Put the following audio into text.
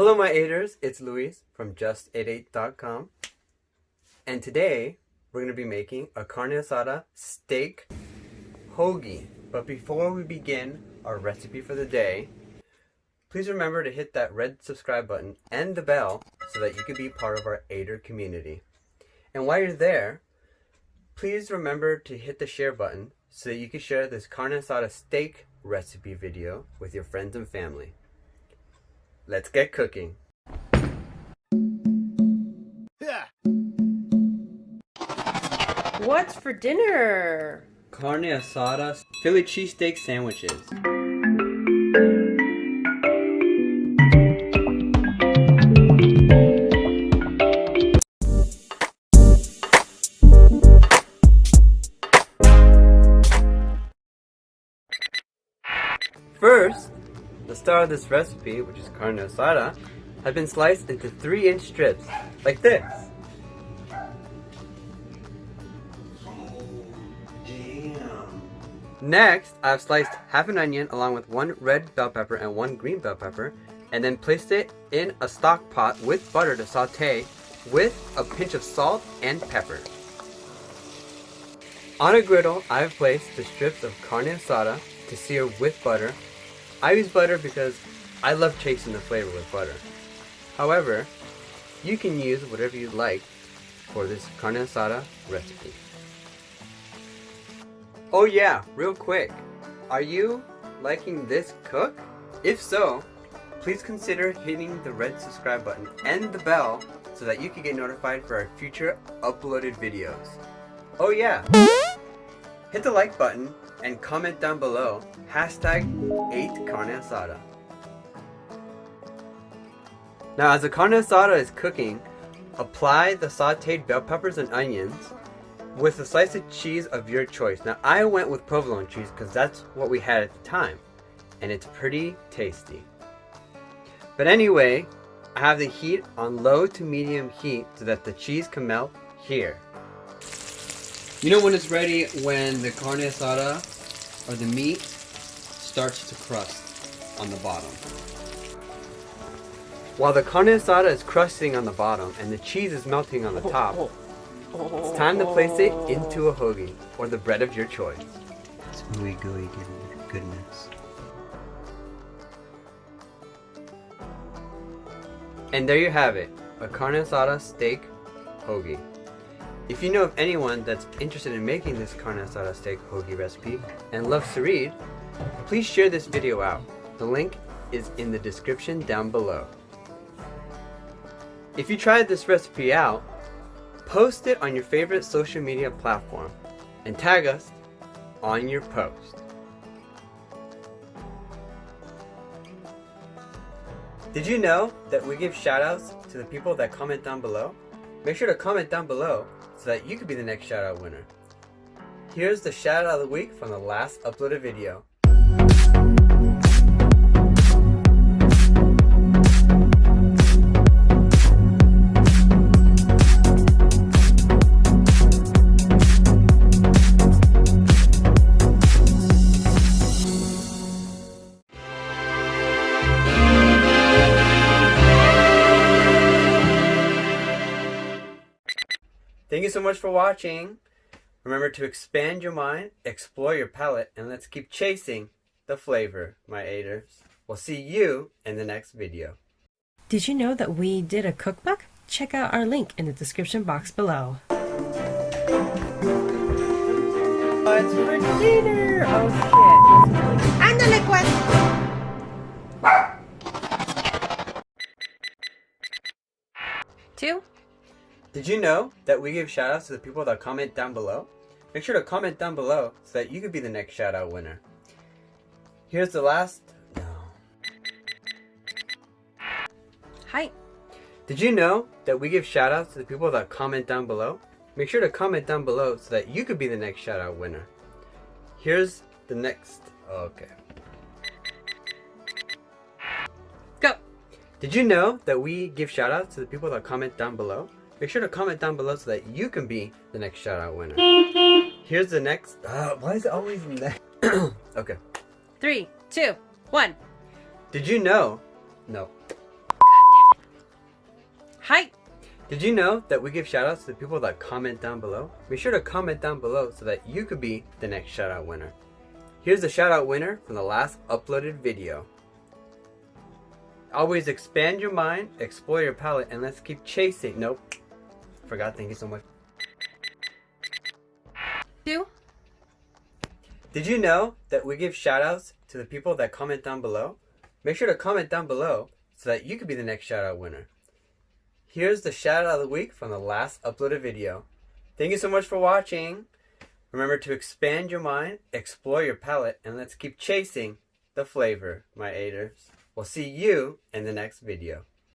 Hello my aiders, it's Luis from Just8ate.com, and today we're going to be making a Carne Asada Steak Hoagie. But before we begin our recipe for the day, please remember to hit that red subscribe button and the bell so that you can be part of our aider community. And while you're there, please remember to hit the share button so that you can share this Carne Asada Steak recipe video with your friends and family. Let's get cooking. What's for dinner? Carne Asada Philly cheesesteak sandwiches. First, the star of this recipe, which is carne asada, has been sliced into 3-inch strips, like this. Next, I've sliced half an onion along with 1 red bell pepper and 1 green bell pepper, and then placed it in a stock pot with butter to saute with a pinch of salt and pepper. On a griddle, I've placed the strips of carne asada to sear with butter. I use butter because I love chasing the flavor with butter. However, you can use whatever you like for this carne asada recipe. Oh yeah, real quick, are you liking this cook? If so, please consider hitting the red subscribe button and the bell so that you can get notified for our future uploaded videos. Oh yeah, hit the like button and comment down below #8carneasada. Now as the carne asada is cooking, apply the sauteed bell peppers and onions with a slice of cheese of your choice. Now I went with provolone cheese because that's what we had at the time, and it's pretty tasty. But anyway, I have the heat on low to medium heat so that the cheese can melt here. You know when it's ready when the carne asada or the meat starts to crust on the bottom. While the carne asada is crusting on the bottom and the cheese is melting on the top, it's time to place it into a hoagie or the bread of your choice. It's ooey gooey goodness. And there you have it, a carne asada steak hoagie. If you know of anyone that's interested in making this carne asada steak hoagie recipe and loves to read, please share this video out. The link is in the description down below. If you tried this recipe out, post it on your favorite social media platform and tag us on your post. Did you know that we give shoutouts to the people that comment down below? Make sure to comment down below so that you could be the next shoutout winner. Here's the shoutout of the week from the last uploaded video. Thank you so much for watching. Remember to expand your mind, explore your palate, and let's keep chasing the flavor, my aiders. We'll see you in the next video. Did you know that we did a cookbook? Check out our link in the description box below. What's for dinner? Oh shit. And the liquid! 2. Did you know that we give shoutouts to the people that comment down below? Make sure to comment down below so that you could be the next shoutout winner. Here's the last... No. Hi. Did you know that we give shoutouts to the people that comment down below? Make sure to comment down below so that you could be the next shoutout winner. Here's the next... Okay. Go. Did you know that we give shoutouts to the people that comment down below? Make sure to comment down below so that you can be the next shoutout winner. Here's the next... why is it always next? Okay. 3, 2, 1. Did you know... No. God damn it. Hi! Did you know that we give shoutouts to the people that comment down below? Be sure to comment down below so that you could be the next shoutout winner. Here's the shoutout winner from the last uploaded video. Always expand your mind, explore your palate, and let's keep chasing. Nope. Forgot. Thank you so much. 2. Did you know that we give shoutouts to the people that comment down below? Make sure to comment down below so that you could be the next shoutout winner. Here's the shoutout of the week from the last uploaded video. Thank you so much for watching. Remember to expand your mind, explore your palate, and let's keep chasing the flavor, my 8ers. We'll see you in the next video.